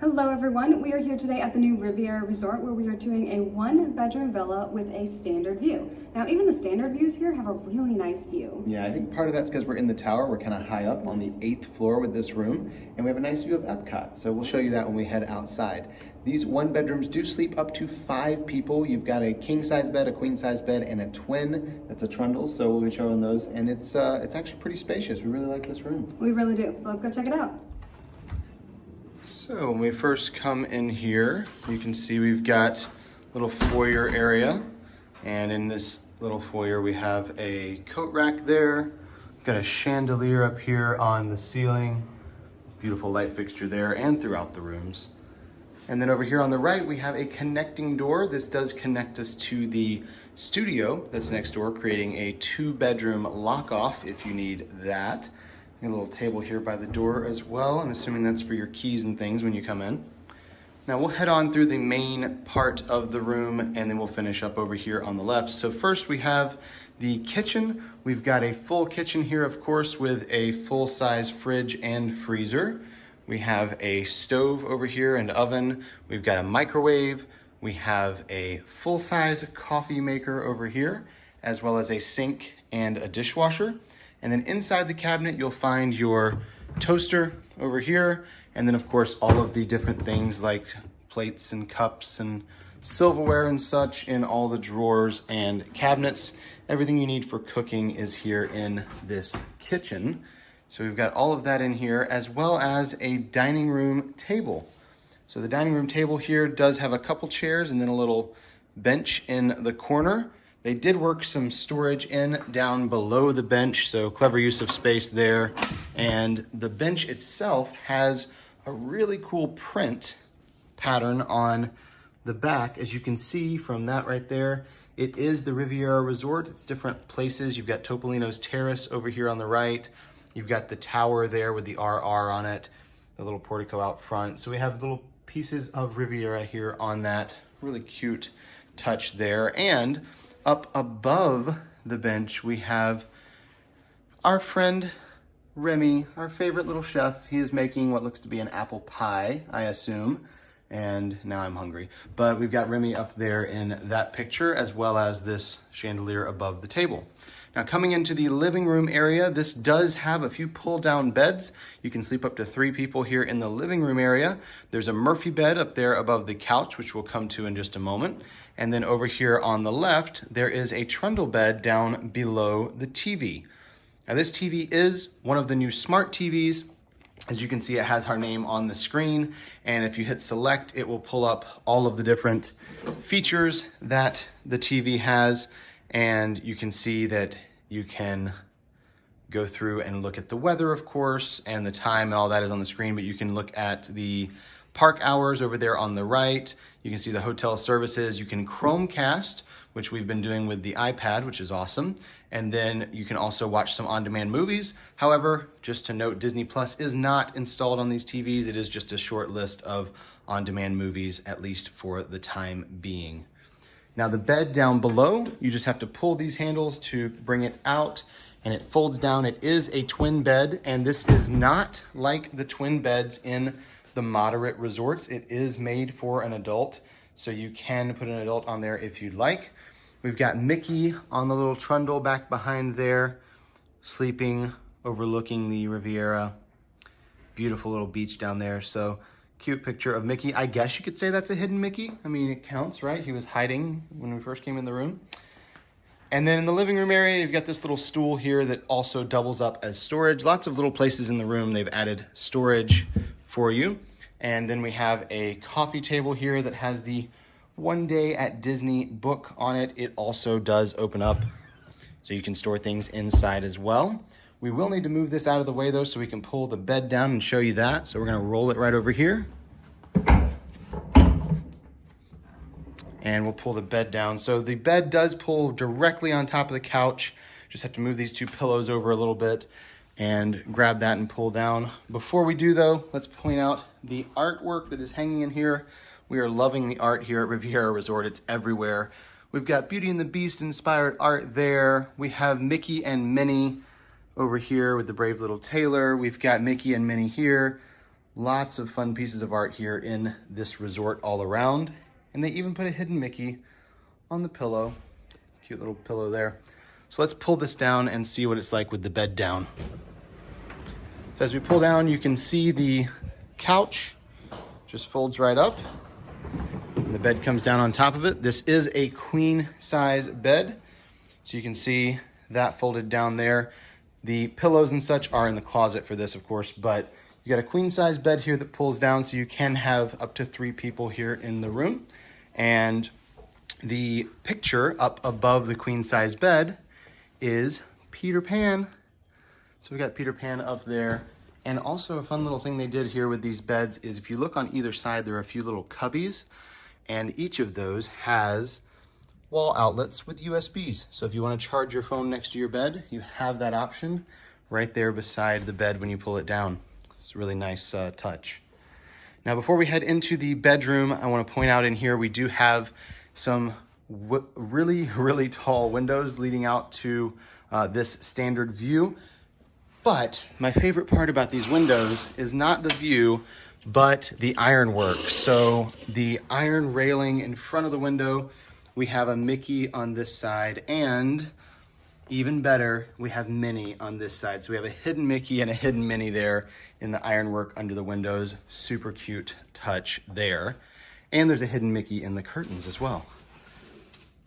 Hello everyone, we are here today at the new Riviera Resort where we are doing a 1-bedroom villa with a standard view. Now even the standard views here have a really nice view. Yeah, I think part of that's because we're in the tower. We're kind of high up on the 8th floor with this room, and we have a nice view of Epcot. So we'll show you that when we head outside. These 1-bedrooms do sleep up to 5 people. You've got a king-size bed, a queen-size bed, and a twin. That's a trundle, so we'll be showing those. And it's actually pretty spacious. We really like this room. We really do, so let's go check it out. So when we first come in here, you can see we've got a little foyer area. And in this little foyer, we have a coat rack there. We've got a chandelier up here on the ceiling. Beautiful light fixture there and throughout the rooms. And then over here on the right, we have a connecting door. This does connect us to the studio that's next door, creating a 2-bedroom lock-off if you need that. A little table here by the door as well. I'm assuming that's for your keys and things when you come in. Now we'll head on through the main part of the room and then we'll finish up over here on the left. So first we have the kitchen. We've got a full kitchen here, of course, with a full-size fridge and freezer. We have a stove over here and oven. We've got a microwave. We have a full-size coffee maker over here, as well as a sink and a dishwasher. And then inside the cabinet, you'll find your toaster over here. And then of course, all of the different things like plates and cups and silverware and such in all the drawers and cabinets. Everything you need for cooking is here in this kitchen. So we've got all of that in here, as well as a dining room table. So the dining room table here does have a couple chairs and then a little bench in the corner. They did work some storage in down below the bench, so clever use of space there. And the bench itself has a really cool print pattern on the back. As you can see from that right there, it is the Riviera Resort. It's different places. You've got Topolino's Terrace over here on the right. You've got the tower there with the RR on it, the little portico out front. So we have little pieces of Riviera here on that really cute touch there. And up above the bench, we have our friend Remy, our favorite little chef. He is making what looks to be an apple pie, I assume. And now I'm hungry. But we've got Remy up there in that picture, as well as this chandelier above the table. Now coming into the living room area, this does have a few pull-down beds. You can sleep up to 3 people here in the living room area. There's a Murphy bed up there above the couch, which we'll come to in just a moment. And then over here on the left, there is a trundle bed down below the TV. Now this TV is one of the new smart TVs. As you can see, it has our name on the screen. And if you hit select, it will pull up all of the different features that the TV has. And you can see that you can go through and look at the weather, of course, and the time and all that is on the screen, but you can look at the park hours over there on the right. You can see the hotel services. You can Chromecast, which we've been doing with the iPad, which is awesome. And then you can also watch some on-demand movies. However, just to note, Disney Plus is not installed on these TVs. It is just a short list of on-demand movies, at least for the time being. Now the bed down below, you just have to pull these handles to bring it out and it folds down. It is a twin bed, and this is not like the twin beds in the moderate resorts. It is made for an adult, so you can put an adult on there if you'd like. We've got Mickey on the little trundle back behind there, sleeping, overlooking the Riviera. Beautiful little beach down there. So cute picture of Mickey. I guess you could say that's a hidden Mickey. I mean, it counts, right? He was hiding when we first came in the room. And then in the living room area, you've got this little stool here that also doubles up as storage. Lots of little places in the room they've added storage for you. And then we have a coffee table here that has the One Day at Disney book on it. It also does open up, so you can store things inside as well. We will need to move this out of the way though, so we can pull the bed down and show you that. So we're gonna roll it right over here. And we'll pull the bed down. So the bed does pull directly on top of the couch. Just have to move these 2 pillows over a little bit and grab that and pull down. Before we do though, let's point out the artwork that is hanging in here. We are loving the art here at Riviera Resort. It's everywhere. We've got Beauty and the Beast inspired art there. We have Mickey and Minnie over here with the brave little tailor. We've got Mickey and Minnie here. Lots of fun pieces of art here in this resort all around. And they even put a hidden Mickey on the pillow. Cute little pillow there. So let's pull this down and see what it's like with the bed down. So as we pull down, you can see the couch just folds right up. The bed comes down on top of it. This is a queen size bed. So you can see that folded down there. The pillows and such are in the closet for this, of course, but you got a queen size bed here that pulls down so you can have up to 3 people here in the room. And the picture up above the queen size bed is Peter Pan. So we got Peter Pan up there. And also a fun little thing they did here with these beds is if you look on either side, there are a few little cubbies, and each of those has wall outlets with USBs. So if you want to charge your phone next to your bed, you have that option right there beside the bed when you pull it down. It's a really nice touch. Now, before we head into the bedroom, I want to point out in here, we do have some really tall windows leading out to this standard view. But my favorite part about these windows is not the view, but the ironwork. So the iron railing in front of the window, we have a Mickey on this side, and even better, we have Minnie on this side. So we have a hidden Mickey and a hidden Minnie there in the ironwork under the windows. Super cute touch there. And there's a hidden Mickey in the curtains as well.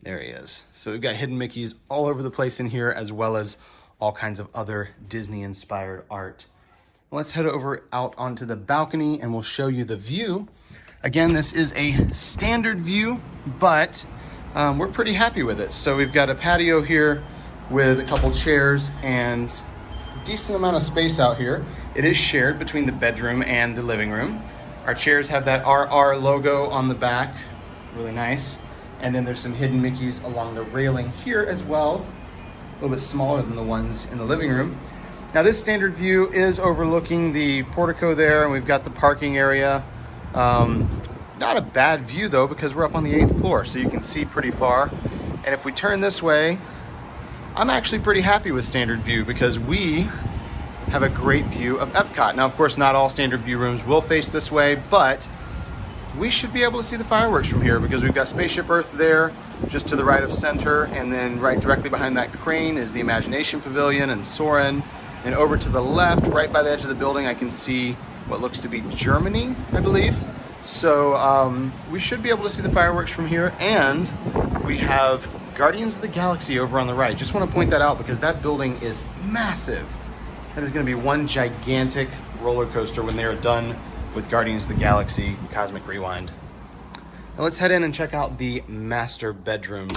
There he is. So we've got hidden Mickeys all over the place in here, as well as all kinds of other Disney-inspired art. Let's head over out onto the balcony and we'll show you the view. Again, this is a standard view, but we're pretty happy with it. So we've got a patio here with a couple chairs and a decent amount of space out here. It is shared between the bedroom and the living room. Our chairs have that RR logo on the back, really nice. And then there's some hidden Mickeys along the railing here as well, a little bit smaller than the ones in the living room. Now this standard view is overlooking the portico there, and we've got the parking area. Not a bad view though, because we're up on the 8th floor, so you can see pretty far. And if we turn this way, I'm actually pretty happy with standard view because we have a great view of Epcot. Now, of course, not all standard view rooms will face this way, but we should be able to see the fireworks from here because we've got Spaceship Earth there just to the right of center, and then right directly behind that crane is the Imagination Pavilion and Soarin'. And over to the left, right by the edge of the building, I can see what looks to be Germany, I believe. So we should be able to see the fireworks from here, and we have Guardians of the Galaxy over on the right. Just want to point that out because that building is massive. That is going to be one gigantic roller coaster when they are done with Guardians of the Galaxy Cosmic Rewind. Now let's head in and check out the master bedroom.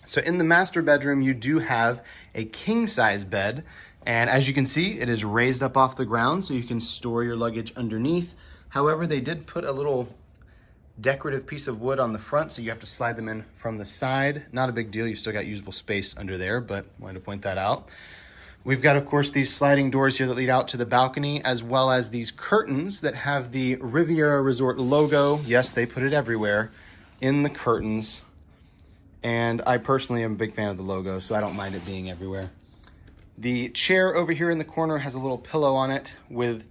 So in the master bedroom, you do have a king-size bed. And as you can see, it is raised up off the ground so you can store your luggage underneath. However, they did put a little decorative piece of wood on the front, so you have to slide them in from the side. Not a big deal, you still got usable space under there, but wanted to point that out. We've got, of course, these sliding doors here that lead out to the balcony, as well as these curtains that have the Riviera Resort logo. Yes, they put it everywhere in the curtains. And I personally am a big fan of the logo, so I don't mind it being everywhere. The chair over here in the corner has a little pillow on it with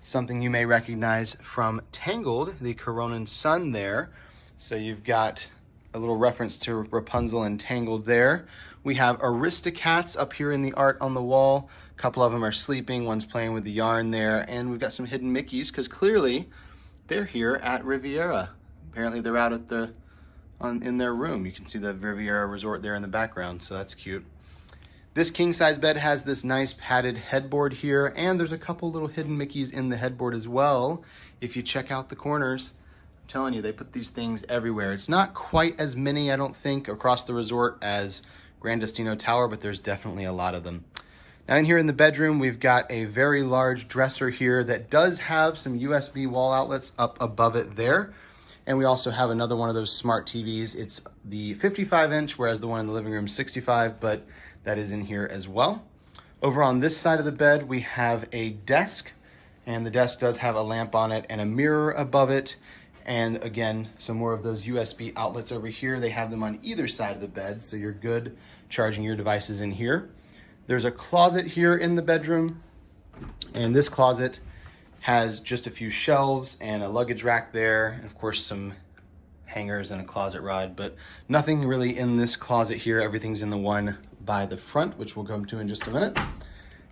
something you may recognize from Tangled, the Coronan sun there. So you've got a little reference to Rapunzel and Tangled there. We have Aristocats up here in the art on the wall. A couple of them are sleeping, one's playing with the yarn there, and we've got some hidden Mickeys because clearly they're here at Riviera. Apparently they're out at in their room. You can see the Riviera Resort there in the background, so that's cute. This king-size bed has this nice padded headboard here, and there's a couple little hidden Mickeys in the headboard as well. If you check out the corners, I'm telling you, they put these things everywhere. It's not quite as many, I don't think, across the resort as Grand Destino Tower, but there's definitely a lot of them. Now in here in the bedroom, we've got a very large dresser here that does have some USB wall outlets up above it there. And we also have another one of those smart TVs. It's the 55-inch, whereas the one in the living room is 65, but that is in here as well. Over on this side of the bed, we have a desk, and the desk does have a lamp on it and a mirror above it. And again, some more of those USB outlets over here. They have them on either side of the bed, so you're good charging your devices in here. There's a closet here in the bedroom, and this closet Has just a few shelves and a luggage rack there, and of course some hangers and a closet rod, but nothing really in this closet here. Everything's in the one by the front, which we'll come to in just a minute.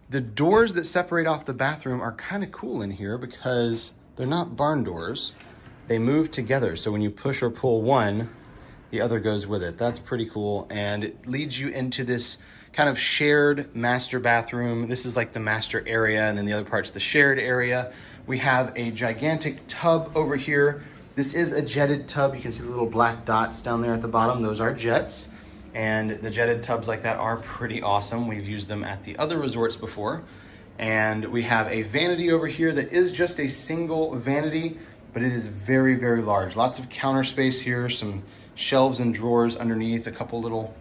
The doors that separate off the bathroom are kind of cool in here because they're not barn doors. They move together, so when you push or pull one, the other goes with it. That's pretty cool, and it leads you into this kind of shared master bathroom. This is like the master area, and then the other part's the shared area. We have a gigantic tub over here. This is a jetted tub. You can see the little black dots down there at the bottom. Those are jets, and the jetted tubs like that are pretty awesome. We've used them at the other resorts before. And we have a vanity over here that is just a single vanity, but it is very, very large. Lots of counter space here, some shelves and drawers underneath, a couple little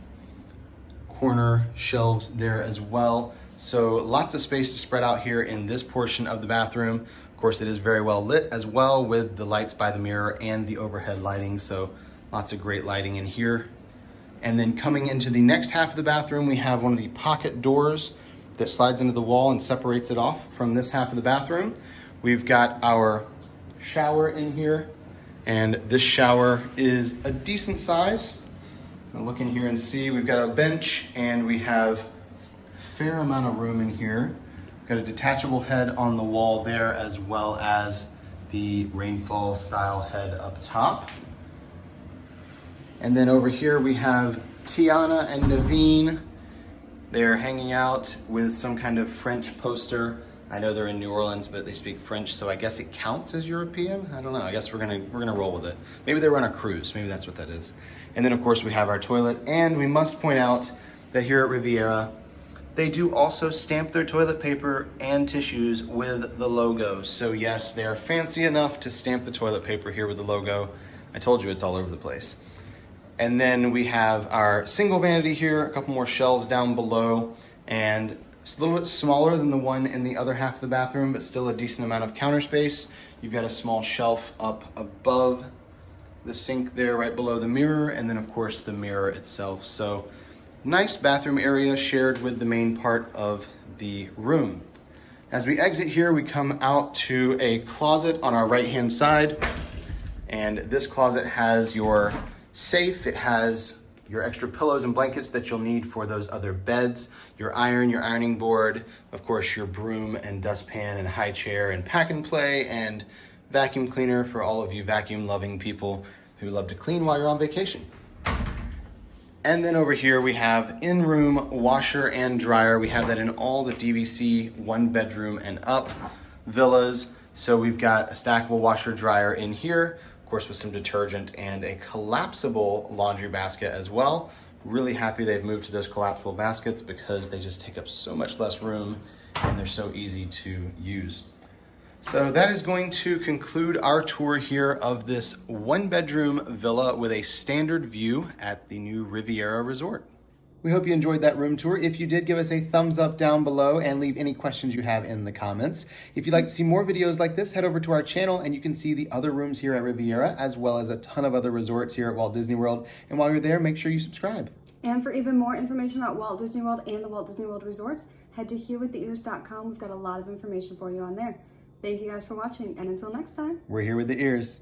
corner shelves there as well. So lots of space to spread out here in this portion of the bathroom. Of course, it is very well lit as well with the lights by the mirror and the overhead lighting. So lots of great lighting in here. And then coming into the next half of the bathroom, we have one of the pocket doors that slides into the wall and separates it off from this half of the bathroom. We've got our shower in here, and this shower is a decent size. I'll look in here and see, we've got a bench and we have a fair amount of room in here. We've got a detachable head on the wall there, as well as the rainfall style head up top. And then over here we have Tiana and Naveen. They're hanging out with some kind of French poster. I know they're in New Orleans, but they speak French, so I guess it counts as European. I don't know. I guess we're gonna roll with it. Maybe they were on a cruise. Maybe that's what that is. And then of course we have our toilet, and we must point out that here at Riviera, they do also stamp their toilet paper and tissues with the logo. So yes, they are fancy enough to stamp the toilet paper here with the logo. I told you it's all over the place. And then we have our single vanity here, a couple more shelves down below, and it's a little bit smaller than the one in the other half of the bathroom, but still a decent amount of counter space. You've got a small shelf up above the sink there, right below the mirror, and then of course the mirror itself. So nice bathroom area shared with the main part of the room. As we exit here, we come out to a closet on our right-hand side, and this closet has your safe. It has your extra pillows and blankets that you'll need for those other beds, your iron, your ironing board, of course your broom and dustpan and high chair and pack and play and vacuum cleaner for all of you vacuum loving people who love to clean while you're on vacation. And then over here we have in-room washer and dryer. We have that in all the DVC 1-bedroom and up villas. So we've got a stackable washer dryer in here, of course with some detergent, and a collapsible laundry basket as well. Really happy they've moved to those collapsible baskets because they just take up so much less room and they're so easy to use. So that is going to conclude our tour here of this 1-bedroom villa with a standard view at the new Riviera Resort. We hope you enjoyed that room tour. If you did, give us a thumbs up down below and leave any questions you have in the comments. If you'd like to see more videos like this, head over to our channel and you can see the other rooms here at Riviera, as well as a ton of other resorts here at Walt Disney World. And while you're there, make sure you subscribe. And for even more information about Walt Disney World and the Walt Disney World resorts, head to herewiththeears.com. We've got a lot of information for you on there. Thank you guys for watching, and until next time. We're here with the ears.